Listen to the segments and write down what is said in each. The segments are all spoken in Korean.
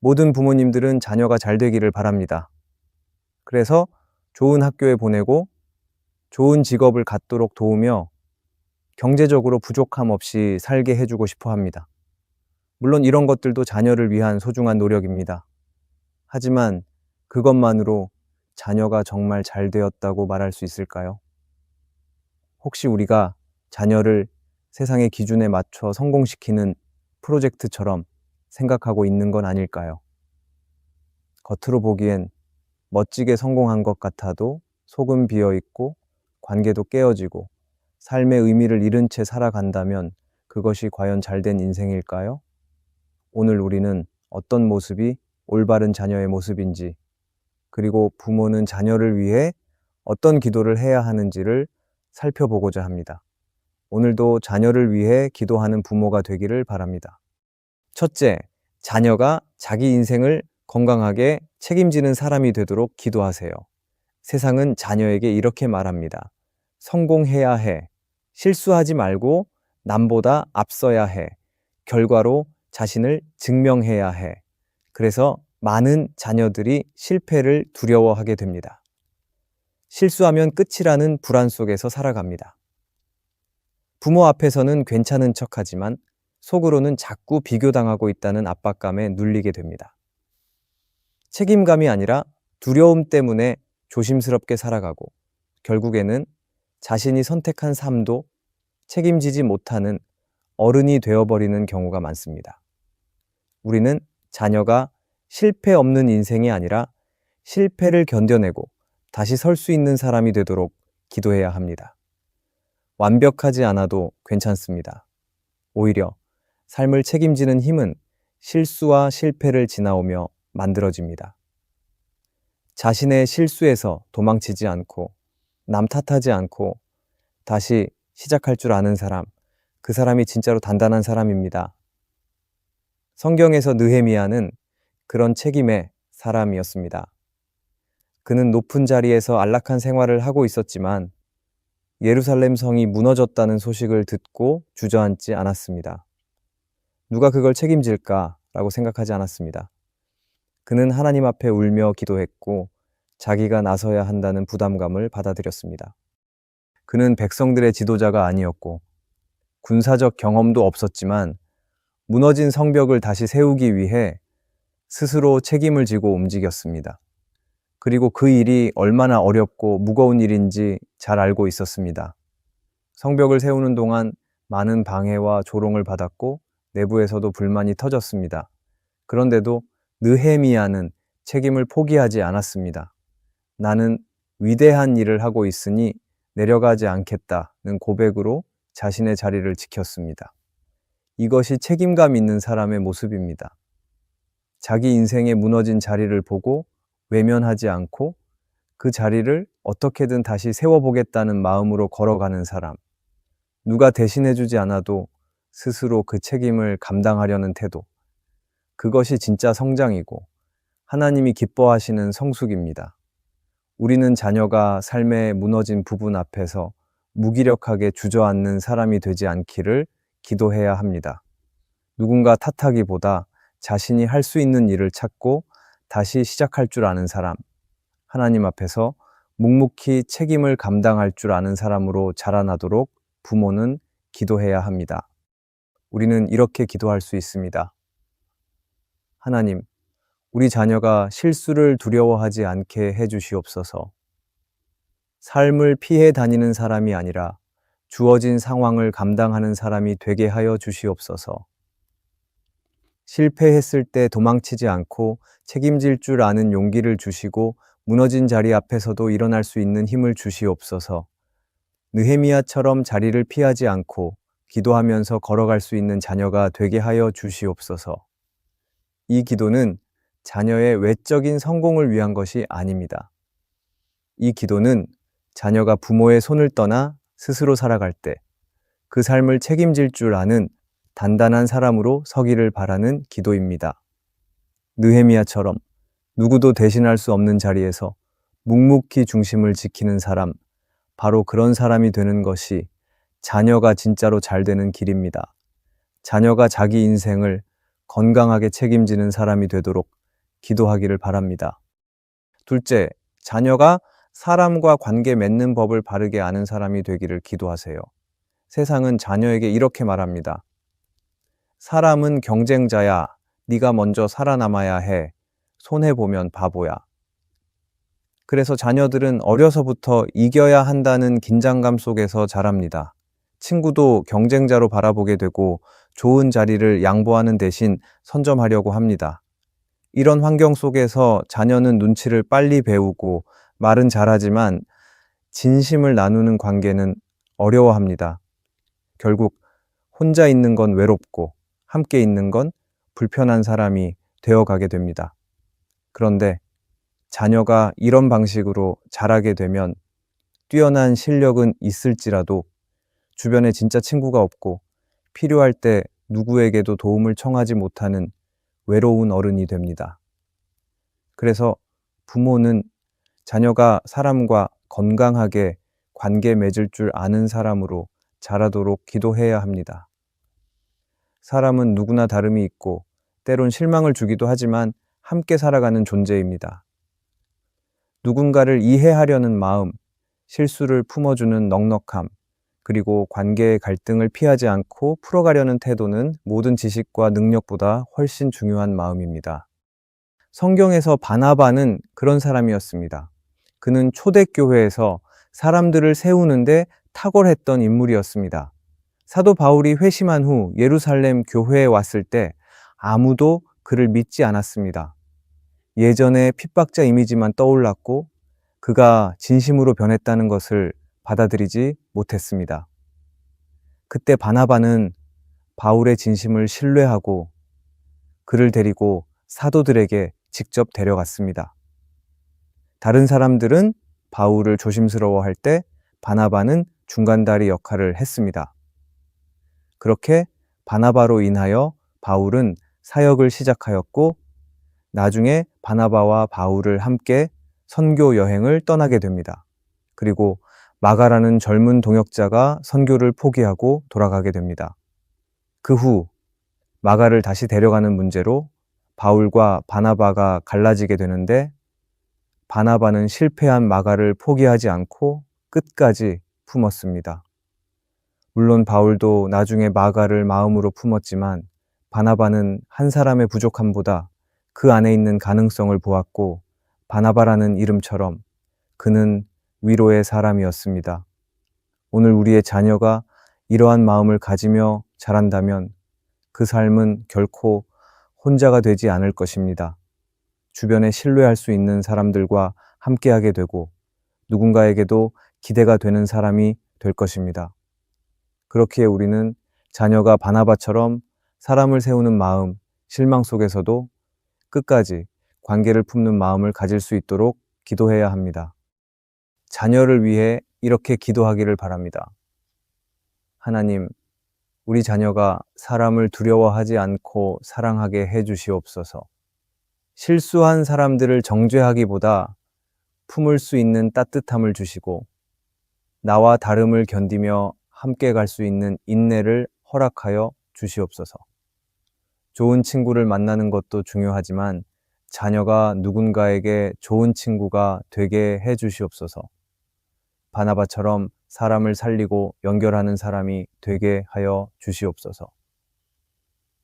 모든 부모님들은 자녀가 잘 되기를 바랍니다. 그래서 좋은 학교에 보내고 좋은 직업을 갖도록 도우며 경제적으로 부족함 없이 살게 해주고 싶어 합니다. 물론 이런 것들도 자녀를 위한 소중한 노력입니다. 하지만 그것만으로 자녀가 정말 잘 되었다고 말할 수 있을까요? 혹시 우리가 자녀를 세상의 기준에 맞춰 성공시키는 프로젝트처럼 생각하고 있는 건 아닐까요? 겉으로 보기엔 멋지게 성공한 것 같아도 속은 비어있고 관계도 깨어지고 삶의 의미를 잃은 채 살아간다면 그것이 과연 잘된 인생일까요? 오늘 우리는 어떤 모습이 올바른 자녀의 모습인지, 그리고 부모는 자녀를 위해 어떤 기도를 해야 하는지를 살펴보고자 합니다. 오늘도 자녀를 위해 기도하는 부모가 되기를 바랍니다. 첫째, 자녀가 자기 인생을 건강하게 책임지는 사람이 되도록 기도하세요. 세상은 자녀에게 이렇게 말합니다. 성공해야 해. 실수하지 말고 남보다 앞서야 해. 결과로 자신을 증명해야 해. 그래서 많은 자녀들이 실패를 두려워하게 됩니다. 실수하면 끝이라는 불안 속에서 살아갑니다. 부모 앞에서는 괜찮은 척하지만 속으로는 자꾸 비교당하고 있다는 압박감에 눌리게 됩니다. 책임감이 아니라 두려움 때문에 조심스럽게 살아가고 결국에는 자신이 선택한 삶도 책임지지 못하는 어른이 되어버리는 경우가 많습니다. 우리는 자녀가 실패 없는 인생이 아니라 실패를 견뎌내고 다시 설 수 있는 사람이 되도록 기도해야 합니다. 완벽하지 않아도 괜찮습니다. 오히려 삶을 책임지는 힘은 실수와 실패를 지나오며 만들어집니다. 자신의 실수에서 도망치지 않고 남 탓하지 않고 다시 시작할 줄 아는 사람, 그 사람이 진짜로 단단한 사람입니다. 성경에서 느헤미야는 그런 책임의 사람이었습니다. 그는 높은 자리에서 안락한 생활을 하고 있었지만 예루살렘 성이 무너졌다는 소식을 듣고 주저앉지 않았습니다. 누가 그걸 책임질까라고 생각하지 않았습니다. 그는 하나님 앞에 울며 기도했고 자기가 나서야 한다는 부담감을 받아들였습니다. 그는 백성들의 지도자가 아니었고 군사적 경험도 없었지만 무너진 성벽을 다시 세우기 위해 스스로 책임을 지고 움직였습니다. 그리고 그 일이 얼마나 어렵고 무거운 일인지 잘 알고 있었습니다. 성벽을 세우는 동안 많은 방해와 조롱을 받았고 내부에서도 불만이 터졌습니다. 그런데도 느헤미야는 책임을 포기하지 않았습니다. 나는 위대한 일을 하고 있으니 내려가지 않겠다는 고백으로 자신의 자리를 지켰습니다. 이것이 책임감 있는 사람의 모습입니다. 자기 인생의 무너진 자리를 보고 외면하지 않고 그 자리를 어떻게든 다시 세워보겠다는 마음으로 걸어가는 사람. 누가 대신해주지 않아도 스스로 그 책임을 감당하려는 태도. 그것이 진짜 성장이고 하나님이 기뻐하시는 성숙입니다. 우리는 자녀가 삶의 무너진 부분 앞에서 무기력하게 주저앉는 사람이 되지 않기를 기도해야 합니다. 누군가 탓하기보다 자신이 할 수 있는 일을 찾고 다시 시작할 줄 아는 사람, 하나님 앞에서 묵묵히 책임을 감당할 줄 아는 사람으로 자라나도록 부모는 기도해야 합니다. 우리는 이렇게 기도할 수 있습니다. 하나님, 우리 자녀가 실수를 두려워하지 않게 해주시옵소서. 삶을 피해 다니는 사람이 아니라 주어진 상황을 감당하는 사람이 되게 하여 주시옵소서. 실패했을 때 도망치지 않고 책임질 줄 아는 용기를 주시고 무너진 자리 앞에서도 일어날 수 있는 힘을 주시옵소서. 느헤미야처럼 자리를 피하지 않고 기도하면서 걸어갈 수 있는 자녀가 되게 하여 주시옵소서. 이 기도는 자녀의 외적인 성공을 위한 것이 아닙니다. 이 기도는 자녀가 부모의 손을 떠나 스스로 살아갈 때 그 삶을 책임질 줄 아는 단단한 사람으로 서기를 바라는 기도입니다. 느헤미야처럼 누구도 대신할 수 없는 자리에서 묵묵히 중심을 지키는 사람, 바로 그런 사람이 되는 것이 자녀가 진짜로 잘 되는 길입니다. 자녀가 자기 인생을 건강하게 책임지는 사람이 되도록 기도하기를 바랍니다. 둘째, 자녀가 사람과 관계 맺는 법을 바르게 아는 사람이 되기를 기도하세요. 세상은 자녀에게 이렇게 말합니다. 사람은 경쟁자야. 네가 먼저 살아남아야 해. 손해보면 바보야. 그래서 자녀들은 어려서부터 이겨야 한다는 긴장감 속에서 자랍니다. 친구도 경쟁자로 바라보게 되고 좋은 자리를 양보하는 대신 선점하려고 합니다. 이런 환경 속에서 자녀는 눈치를 빨리 배우고 말은 잘하지만 진심을 나누는 관계는 어려워합니다. 결국 혼자 있는 건 외롭고 함께 있는 건 불편한 사람이 되어가게 됩니다. 그런데 자녀가 이런 방식으로 자라게 되면 뛰어난 실력은 있을지라도 주변에 진짜 친구가 없고 필요할 때 누구에게도 도움을 청하지 못하는 외로운 어른이 됩니다. 그래서 부모는 자녀가 사람과 건강하게 관계 맺을 줄 아는 사람으로 자라도록 기도해야 합니다. 사람은 누구나 다름이 있고 때론 실망을 주기도 하지만 함께 살아가는 존재입니다. 누군가를 이해하려는 마음, 실수를 품어주는 넉넉함, 그리고 관계의 갈등을 피하지 않고 풀어가려는 태도는 모든 지식과 능력보다 훨씬 중요한 마음입니다. 성경에서 바나바는 그런 사람이었습니다. 그는 초대교회에서 사람들을 세우는데 탁월했던 인물이었습니다. 사도 바울이 회심한 후 예루살렘 교회에 왔을 때 아무도 그를 믿지 않았습니다. 예전의 핍박자 이미지만 떠올랐고 그가 진심으로 변했다는 것을 받아들이지 못했습니다. 그때 바나바는 바울의 진심을 신뢰하고 그를 데리고 사도들에게 직접 데려갔습니다. 다른 사람들은 바울을 조심스러워할 때 바나바는 중간다리 역할을 했습니다. 그렇게 바나바로 인하여 바울은 사역을 시작하였고 나중에 바나바와 바울을 함께 선교 여행을 떠나게 됩니다. 그리고 마가라는 젊은 동역자가 선교를 포기하고 돌아가게 됩니다. 그 후 마가를 다시 데려가는 문제로 바울과 바나바가 갈라지게 되는데 바나바는 실패한 마가를 포기하지 않고 끝까지 품었습니다. 물론 바울도 나중에 마가를 마음으로 품었지만 바나바는 한 사람의 부족함보다 그 안에 있는 가능성을 보았고 바나바라는 이름처럼 그는 위로의 사람이었습니다. 오늘 우리의 자녀가 이러한 마음을 가지며 자란다면 그 삶은 결코 혼자가 되지 않을 것입니다. 주변에 신뢰할 수 있는 사람들과 함께하게 되고 누군가에게도 기대가 되는 사람이 될 것입니다. 그렇기에 우리는 자녀가 바나바처럼 사람을 세우는 마음, 실망 속에서도 끝까지 관계를 품는 마음을 가질 수 있도록 기도해야 합니다. 자녀를 위해 이렇게 기도하기를 바랍니다. 하나님, 우리 자녀가 사람을 두려워하지 않고 사랑하게 해 주시옵소서. 실수한 사람들을 정죄하기보다 품을 수 있는 따뜻함을 주시고 나와 다름을 견디며 함께 갈 수 있는 인내를 허락하여 주시옵소서. 좋은 친구를 만나는 것도 중요하지만 자녀가 누군가에게 좋은 친구가 되게 해 주시옵소서. 바나바처럼 사람을 살리고 연결하는 사람이 되게 하여 주시옵소서.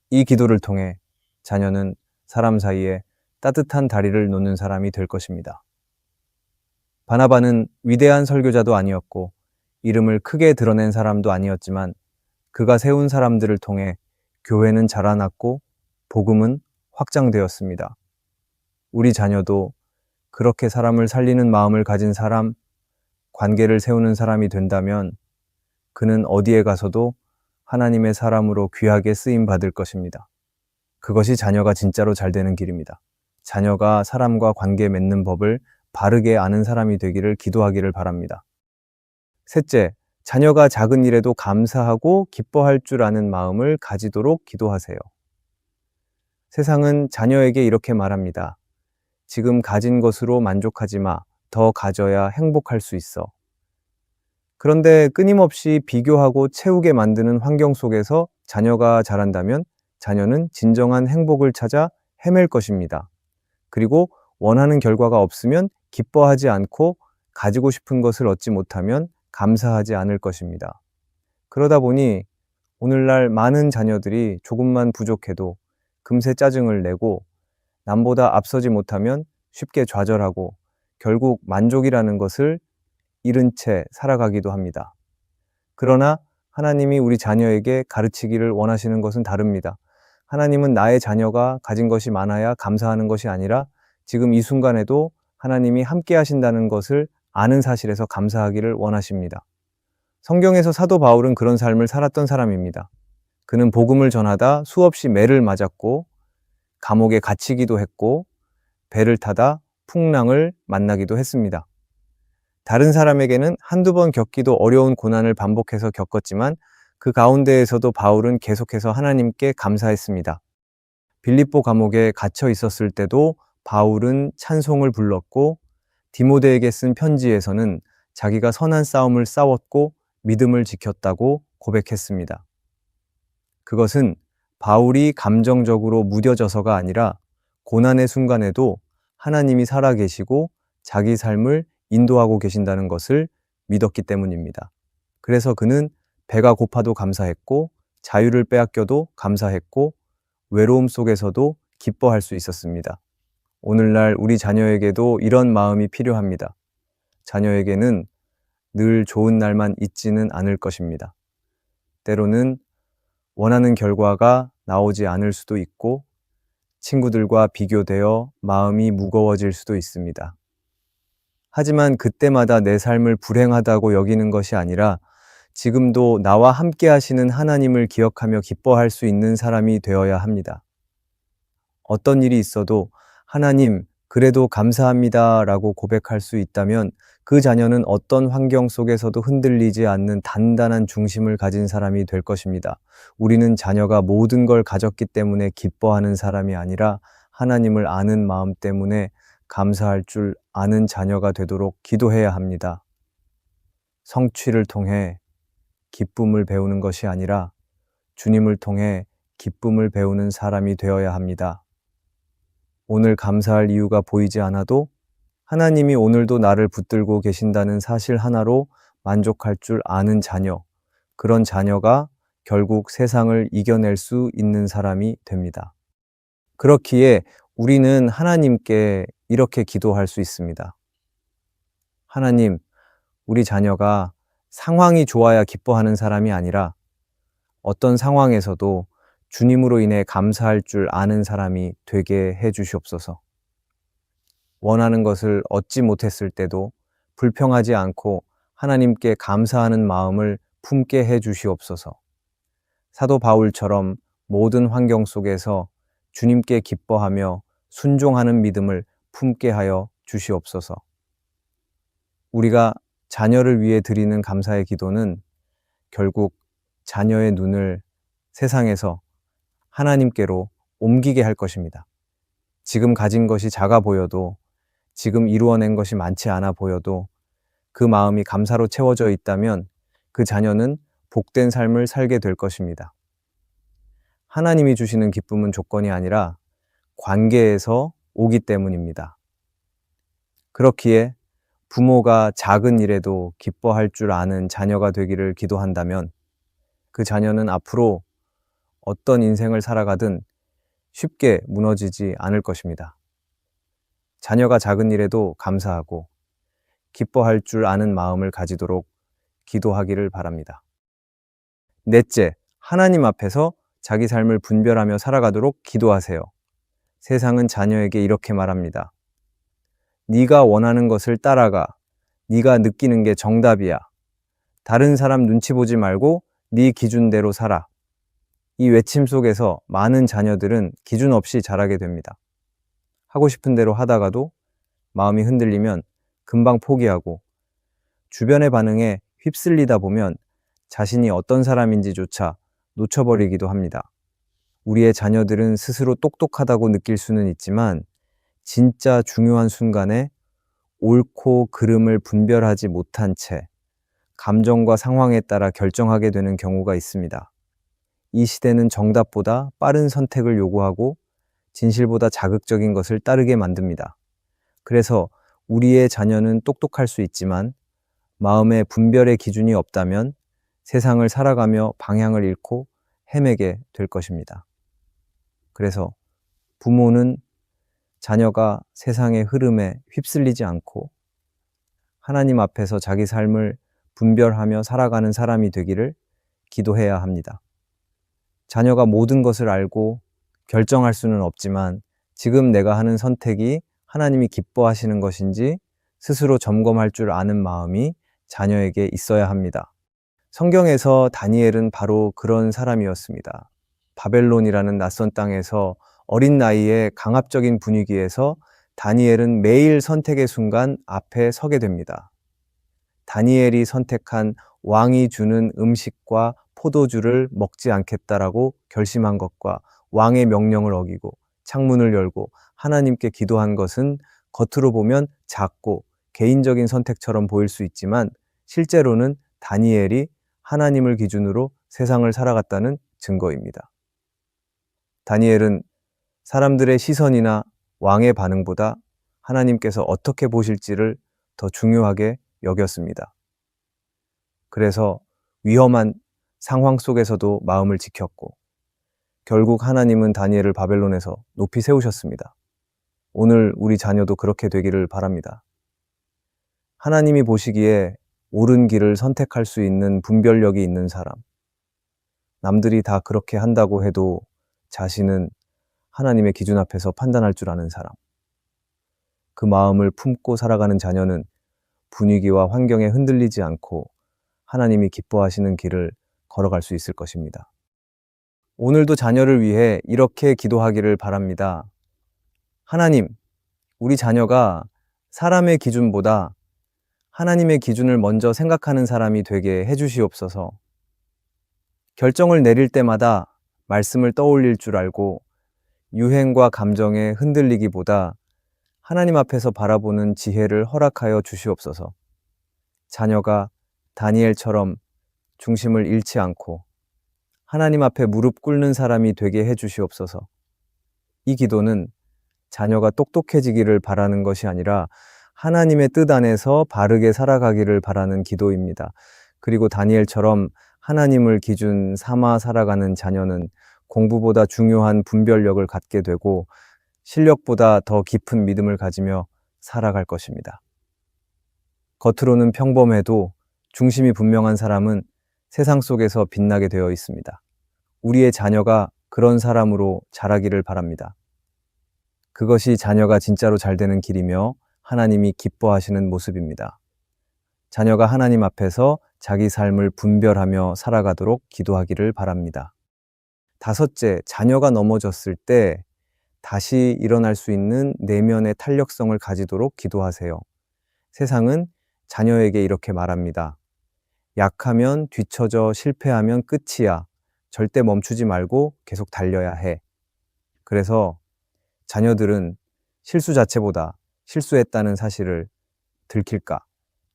이 기도를 통해 자녀는 사람 사이에 따뜻한 다리를 놓는 사람이 될 것입니다. 바나바는 위대한 설교자도 아니었고 이름을 크게 드러낸 사람도 아니었지만 그가 세운 사람들을 통해 교회는 자라났고 복음은 확장되었습니다. 우리 자녀도 그렇게 사람을 살리는 마음을 가진 사람, 관계를 세우는 사람이 된다면 그는 어디에 가서도 하나님의 사람으로 귀하게 쓰임 받을 것입니다. 그것이 자녀가 진짜로 잘 되는 길입니다. 자녀가 사람과 관계 맺는 법을 바르게 아는 사람이 되기를 기도하기를 바랍니다. 셋째, 자녀가 작은 일에도 감사하고 기뻐할 줄 아는 마음을 가지도록 기도하세요. 세상은 자녀에게 이렇게 말합니다. 지금 가진 것으로 만족하지 마. 더 가져야 행복할 수 있어. 그런데 끊임없이 비교하고 채우게 만드는 환경 속에서 자녀가 자란다면 자녀는 진정한 행복을 찾아 헤맬 것입니다. 그리고 원하는 결과가 없으면 기뻐하지 않고 가지고 싶은 것을 얻지 못하면 감사하지 않을 것입니다. 그러다 보니 오늘날 많은 자녀들이 조금만 부족해도 금세 짜증을 내고 남보다 앞서지 못하면 쉽게 좌절하고 결국 만족이라는 것을 잃은 채 살아가기도 합니다. 그러나 하나님이 우리 자녀에게 가르치기를 원하시는 것은 다릅니다. 하나님은 나의 자녀가 가진 것이 많아야 감사하는 것이 아니라 지금 이 순간에도 하나님이 함께 하신다는 것을 아는 사실에서 감사하기를 원하십니다. 성경에서 사도 바울은 그런 삶을 살았던 사람입니다. 그는 복음을 전하다 수없이 매를 맞았고 감옥에 갇히기도 했고 배를 타다 풍랑을 만나기도 했습니다. 다른 사람에게는 한두 번 겪기도 어려운 고난을 반복해서 겪었지만 그 가운데에서도 바울은 계속해서 하나님께 감사했습니다. 빌립보 감옥에 갇혀 있었을 때도 바울은 찬송을 불렀고 디모데에게 쓴 편지에서는 자기가 선한 싸움을 싸웠고 믿음을 지켰다고 고백했습니다. 그것은 바울이 감정적으로 무뎌져서가 아니라 고난의 순간에도 하나님이 살아계시고 자기 삶을 인도하고 계신다는 것을 믿었기 때문입니다. 그래서 그는 배가 고파도 감사했고 자유를 빼앗겨도 감사했고 외로움 속에서도 기뻐할 수 있었습니다. 오늘날 우리 자녀에게도 이런 마음이 필요합니다. 자녀에게는 늘 좋은 날만 있지는 않을 것입니다. 때로는 원하는 결과가 나오지 않을 수도 있고 친구들과 비교되어 마음이 무거워질 수도 있습니다. 하지만 그때마다 내 삶을 불행하다고 여기는 것이 아니라 지금도 나와 함께 하시는 하나님을 기억하며 기뻐할 수 있는 사람이 되어야 합니다. 어떤 일이 있어도 하나님, 그래도 감사합니다 라고 고백할 수 있다면 그 자녀는 어떤 환경 속에서도 흔들리지 않는 단단한 중심을 가진 사람이 될 것입니다. 우리는 자녀가 모든 걸 가졌기 때문에 기뻐하는 사람이 아니라 하나님을 아는 마음 때문에 감사할 줄 아는 자녀가 되도록 기도해야 합니다. 성취를 통해 기쁨을 배우는 것이 아니라 주님을 통해 기쁨을 배우는 사람이 되어야 합니다. 오늘 감사할 이유가 보이지 않아도 하나님이 오늘도 나를 붙들고 계신다는 사실 하나로 만족할 줄 아는 자녀, 그런 자녀가 결국 세상을 이겨낼 수 있는 사람이 됩니다. 그렇기에 우리는 하나님께 이렇게 기도할 수 있습니다. 하나님, 우리 자녀가 상황이 좋아야 기뻐하는 사람이 아니라 어떤 상황에서도 주님으로 인해 감사할 줄 아는 사람이 되게 해 주시옵소서. 원하는 것을 얻지 못했을 때도 불평하지 않고 하나님께 감사하는 마음을 품게 해 주시옵소서. 사도 바울처럼 모든 환경 속에서 주님께 기뻐하며 순종하는 믿음을 품게 하여 주시옵소서. 우리가 자녀를 위해 드리는 감사의 기도는 결국 자녀의 눈을 세상에서 하나님께로 옮기게 할 것입니다. 지금 가진 것이 작아 보여도, 지금 이루어낸 것이 많지 않아 보여도 그 마음이 감사로 채워져 있다면 그 자녀는 복된 삶을 살게 될 것입니다. 하나님이 주시는 기쁨은 조건이 아니라 관계에서 오기 때문입니다. 그렇기에 부모가 작은 일에도 기뻐할 줄 아는 자녀가 되기를 기도한다면 그 자녀는 앞으로 어떤 인생을 살아가든 쉽게 무너지지 않을 것입니다. 자녀가 작은 일에도 감사하고 기뻐할 줄 아는 마음을 가지도록 기도하기를 바랍니다. 넷째, 하나님 앞에서 자기 삶을 분별하며 살아가도록 기도하세요. 세상은 자녀에게 이렇게 말합니다. 네가 원하는 것을 따라가. 네가 느끼는 게 정답이야. 다른 사람 눈치 보지 말고 네 기준대로 살아. 이 외침 속에서 많은 자녀들은 기준 없이 자라게 됩니다. 하고 싶은 대로 하다가도 마음이 흔들리면 금방 포기하고 주변의 반응에 휩쓸리다 보면 자신이 어떤 사람인지조차 놓쳐버리기도 합니다. 우리의 자녀들은 스스로 똑똑하다고 느낄 수는 있지만 진짜 중요한 순간에 옳고 그름을 분별하지 못한 채 감정과 상황에 따라 결정하게 되는 경우가 있습니다. 이 시대는 정답보다 빠른 선택을 요구하고 진실보다 자극적인 것을 따르게 만듭니다. 그래서 우리의 자녀는 똑똑할 수 있지만 마음에 분별의 기준이 없다면 세상을 살아가며 방향을 잃고 헤매게 될 것입니다. 그래서 부모는 자녀가 세상의 흐름에 휩쓸리지 않고 하나님 앞에서 자기 삶을 분별하며 살아가는 사람이 되기를 기도해야 합니다. 자녀가 모든 것을 알고 결정할 수는 없지만 지금 내가 하는 선택이 하나님이 기뻐하시는 것인지 스스로 점검할 줄 아는 마음이 자녀에게 있어야 합니다. 성경에서 다니엘은 바로 그런 사람이었습니다. 바벨론이라는 낯선 땅에서 어린 나이에 강압적인 분위기에서 다니엘은 매일 선택의 순간 앞에 서게 됩니다. 다니엘이 선택한 왕이 주는 음식과 포도주를 먹지 않겠다라고 결심한 것과 왕의 명령을 어기고 창문을 열고 하나님께 기도한 것은 겉으로 보면 작고 개인적인 선택처럼 보일 수 있지만 실제로는 다니엘이 하나님을 기준으로 세상을 살아갔다는 증거입니다. 다니엘은 사람들의 시선이나 왕의 반응보다 하나님께서 어떻게 보실지를 더 중요하게 여겼습니다. 그래서 위험한 상황 속에서도 마음을 지켰고 결국 하나님은 다니엘을 바벨론에서 높이 세우셨습니다. 오늘 우리 자녀도 그렇게 되기를 바랍니다. 하나님이 보시기에 옳은 길을 선택할 수 있는 분별력이 있는 사람, 남들이 다 그렇게 한다고 해도 자신은 하나님의 기준 앞에서 판단할 줄 아는 사람, 그 마음을 품고 살아가는 자녀는 분위기와 환경에 흔들리지 않고 하나님이 기뻐하시는 길을 걸어갈 수 있을 것입니다. 오늘도 자녀를 위해 이렇게 기도하기를 바랍니다. 하나님, 우리 자녀가 사람의 기준보다 하나님의 기준을 먼저 생각하는 사람이 되게 해주시옵소서. 결정을 내릴 때마다 말씀을 떠올릴 줄 알고 유행과 감정에 흔들리기보다 하나님 앞에서 바라보는 지혜를 허락하여 주시옵소서. 자녀가 다니엘처럼 중심을 잃지 않고 하나님 앞에 무릎 꿇는 사람이 되게 해주시옵소서. 이 기도는 자녀가 똑똑해지기를 바라는 것이 아니라 하나님의 뜻 안에서 바르게 살아가기를 바라는 기도입니다. 그리고 다니엘처럼 하나님을 기준 삼아 살아가는 자녀는 공부보다 중요한 분별력을 갖게 되고 실력보다 더 깊은 믿음을 가지며 살아갈 것입니다. 겉으로는 평범해도 중심이 분명한 사람은 세상 속에서 빛나게 되어 있습니다. 우리의 자녀가 그런 사람으로 자라기를 바랍니다. 그것이 자녀가 진짜로 잘 되는 길이며 하나님이 기뻐하시는 모습입니다. 자녀가 하나님 앞에서 자기 삶을 분별하며 살아가도록 기도하기를 바랍니다. 다섯째, 자녀가 넘어졌을 때 다시 일어날 수 있는 내면의 탄력성을 가지도록 기도하세요. 세상은 자녀에게 이렇게 말합니다. 약하면 뒤처져 실패하면 끝이야. 절대 멈추지 말고 계속 달려야 해. 그래서 자녀들은 실수 자체보다 실수했다는 사실을 들킬까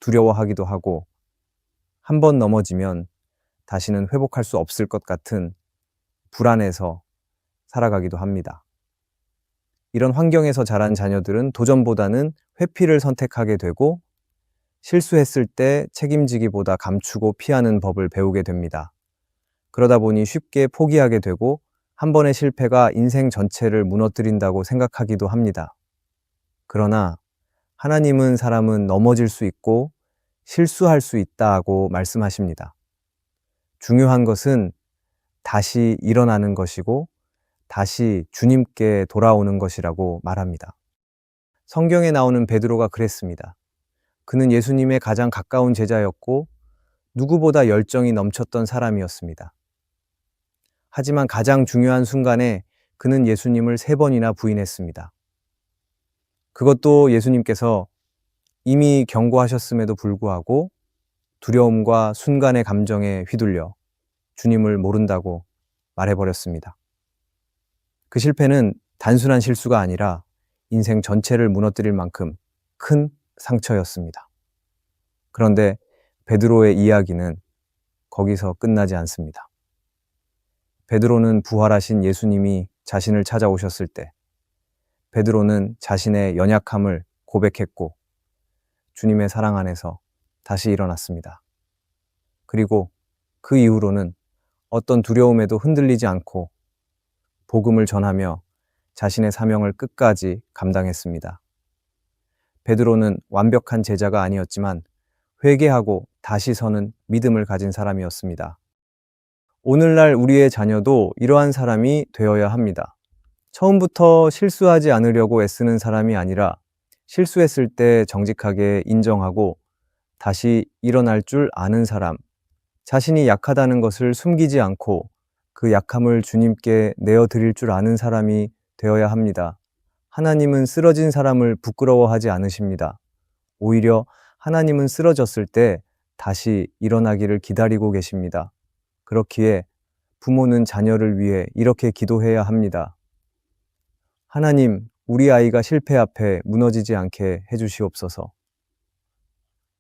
두려워하기도 하고 한 번 넘어지면 다시는 회복할 수 없을 것 같은 불안해서 살아가기도 합니다. 이런 환경에서 자란 자녀들은 도전보다는 회피를 선택하게 되고 실수했을 때 책임지기보다 감추고 피하는 법을 배우게 됩니다. 그러다 보니 쉽게 포기하게 되고 한 번의 실패가 인생 전체를 무너뜨린다고 생각하기도 합니다. 그러나 하나님은 사람은 넘어질 수 있고 실수할 수 있다고 말씀하십니다. 중요한 것은 다시 일어나는 것이고 다시 주님께 돌아오는 것이라고 말합니다. 성경에 나오는 베드로가 그랬습니다. 그는 예수님의 가장 가까운 제자였고 누구보다 열정이 넘쳤던 사람이었습니다. 하지만 가장 중요한 순간에 그는 예수님을 3번이나 부인했습니다. 그것도 예수님께서 이미 경고하셨음에도 불구하고 두려움과 순간의 감정에 휘둘려 주님을 모른다고 말해버렸습니다. 그 실패는 단순한 실수가 아니라 인생 전체를 무너뜨릴 만큼 큰 상처였습니다. 그런데 베드로의 이야기는 거기서 끝나지 않습니다. 베드로는 부활하신 예수님이 자신을 찾아오셨을 때 베드로는 자신의 연약함을 고백했고 주님의 사랑 안에서 다시 일어났습니다. 그리고 그 이후로는 어떤 두려움에도 흔들리지 않고 복음을 전하며 자신의 사명을 끝까지 감당했습니다. 베드로는 완벽한 제자가 아니었지만 회개하고 다시 서는 믿음을 가진 사람이었습니다. 오늘날 우리의 자녀도 이러한 사람이 되어야 합니다. 처음부터 실수하지 않으려고 애쓰는 사람이 아니라 실수했을 때 정직하게 인정하고 다시 일어날 줄 아는 사람, 자신이 약하다는 것을 숨기지 않고 그 약함을 주님께 내어드릴 줄 아는 사람이 되어야 합니다. 하나님은 쓰러진 사람을 부끄러워하지 않으십니다. 오히려 하나님은 쓰러졌을 때 다시 일어나기를 기다리고 계십니다. 그렇기에 부모는 자녀를 위해 이렇게 기도해야 합니다. 하나님, 우리 아이가 실패 앞에 무너지지 않게 해주시옵소서.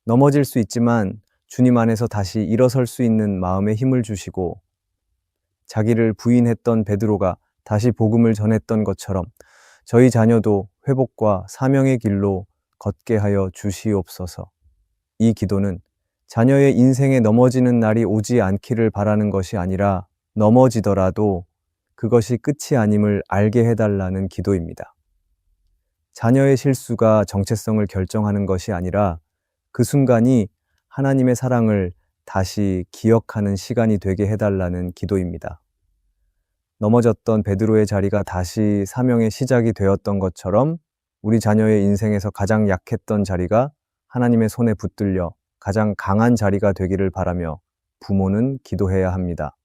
넘어질 수 있지만 주님 안에서 다시 일어설 수 있는 마음에 힘을 주시고 자기를 부인했던 베드로가 다시 복음을 전했던 것처럼 저희 자녀도 회복과 사명의 길로 걷게 하여 주시옵소서. 이 기도는 자녀의 인생에 넘어지는 날이 오지 않기를 바라는 것이 아니라 넘어지더라도 그것이 끝이 아님을 알게 해달라는 기도입니다. 자녀의 실수가 정체성을 결정하는 것이 아니라 그 순간이 하나님의 사랑을 다시 기억하는 시간이 되게 해달라는 기도입니다. 넘어졌던 베드로의 자리가 다시 사명의 시작이 되었던 것처럼 우리 자녀의 인생에서 가장 약했던 자리가 하나님의 손에 붙들려 가장 강한 자리가 되기를 바라며 부모는 기도해야 합니다.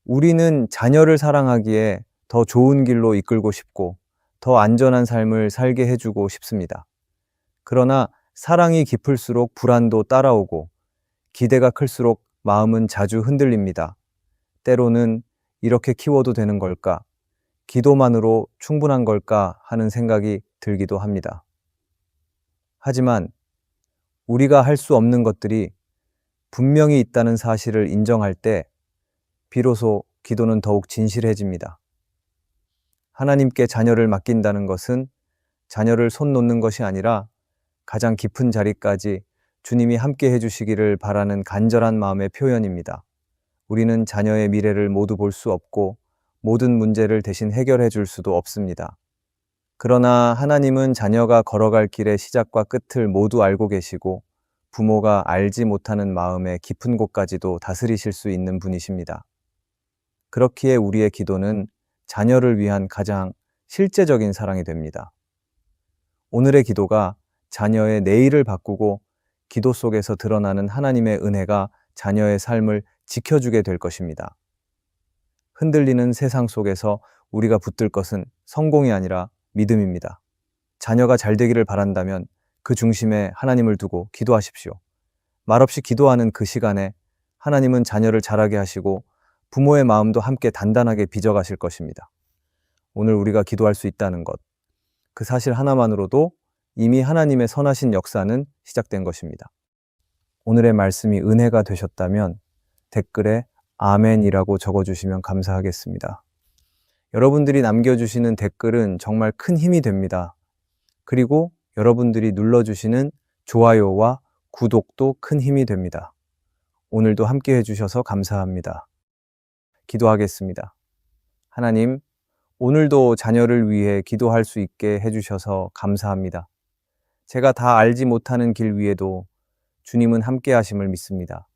우리는 자녀를 사랑하기에 더 좋은 길로 이끌고 싶고 더 안전한 삶을 살게 해주고 싶습니다. 그러나 사랑이 깊을수록 불안도 따라오고 기대가 클수록 마음은 자주 흔들립니다. 때로는 이렇게 키워도 되는 걸까? 기도만으로 충분한 걸까? 하는 생각이 들기도 합니다. 하지만 우리가 할 수 없는 것들이 분명히 있다는 사실을 인정할 때 비로소 기도는 더욱 진실해집니다. 하나님께 자녀를 맡긴다는 것은 자녀를 손 놓는 것이 아니라 가장 깊은 자리까지 주님이 함께 해주시기를 바라는 간절한 마음의 표현입니다. 우리는 자녀의 미래를 모두 볼 수 없고 모든 문제를 대신 해결해 줄 수도 없습니다. 그러나 하나님은 자녀가 걸어갈 길의 시작과 끝을 모두 알고 계시고 부모가 알지 못하는 마음의 깊은 곳까지도 다스리실 수 있는 분이십니다. 그렇기에 우리의 기도는 자녀를 위한 가장 실제적인 사랑이 됩니다. 오늘의 기도가 자녀의 내일을 바꾸고 기도 속에서 드러나는 하나님의 은혜가 자녀의 삶을 지켜주게 될 것입니다. 흔들리는 세상 속에서 우리가 붙들 것은 성공이 아니라 믿음입니다. 자녀가 잘 되기를 바란다면 그 중심에 하나님을 두고 기도하십시오. 말없이 기도하는 그 시간에 하나님은 자녀를 자라게 하시고 부모의 마음도 함께 단단하게 빚어가실 것입니다. 오늘 우리가 기도할 수 있다는 것, 그 사실 하나만으로도 이미 하나님의 선하신 역사는 시작된 것입니다. 오늘의 말씀이 은혜가 되셨다면 댓글에 아멘이라고 적어주시면 감사하겠습니다. 여러분들이 남겨주시는 댓글은 정말 큰 힘이 됩니다. 그리고 여러분들이 눌러주시는 좋아요와 구독도 큰 힘이 됩니다. 오늘도 함께 해주셔서 감사합니다. 기도하겠습니다. 하나님, 오늘도 자녀를 위해 기도할 수 있게 해주셔서 감사합니다. 제가 다 알지 못하는 길 위에도 주님은 함께 하심을 믿습니다.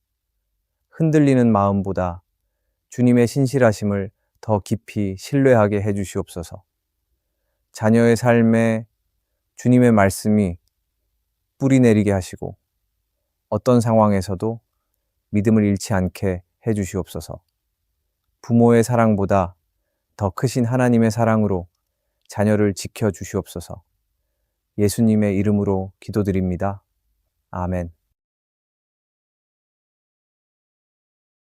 흔들리는 마음보다 주님의 신실하심을 더 깊이 신뢰하게 해주시옵소서. 자녀의 삶에 주님의 말씀이 뿌리 내리게 하시고 어떤 상황에서도 믿음을 잃지 않게 해주시옵소서. 부모의 사랑보다 더 크신 하나님의 사랑으로 자녀를 지켜주시옵소서. 예수님의 이름으로 기도드립니다. 아멘.